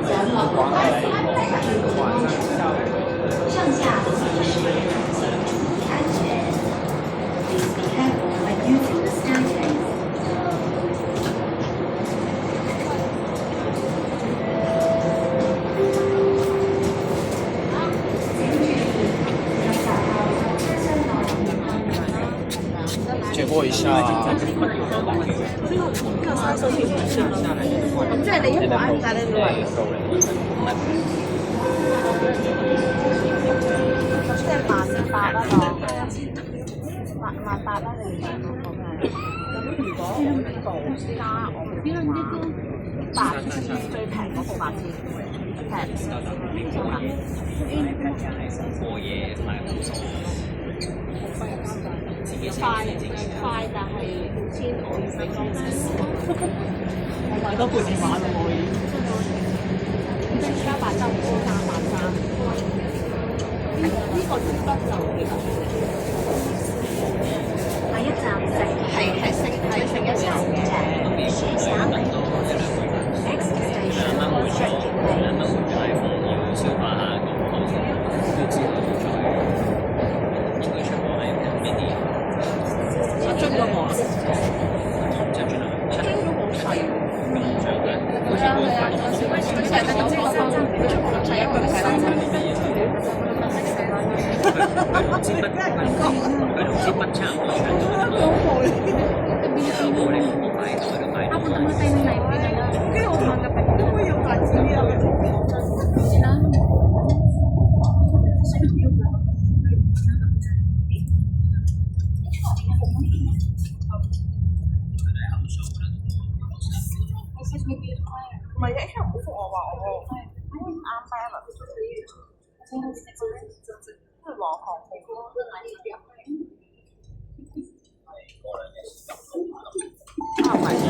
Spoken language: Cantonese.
上下左右时请注意安全。Please be careful when using the staircase. 借过一下。即係你一玩晒你就話，即係1800啦，1800啦，你咁如果而家我8000最平嗰個8000，過夜買好數，快，但係千我唔使講，我買多半年玩啦，我已經。即係加8周多300，呢個絕不就下一站係升一層嘅。是霞门路。Next station 兩蚊 Second 兩 Lane. 蚊回帶貨要消化下個口先，跟住之後再應該出貨係邊啲？出咗我。即係轉頭出都好細喎。咁長嘅，好似好快。佢成日都知我收真，佢出過係一個係啦。佢支筆，佢同支筆差唔多長度。我哋唔買到都買到。跟住我問就係都會有發展呢個唔係嘅，唔好覆我話我唔啱 balance，即係攞項目咯。啊，唔係有。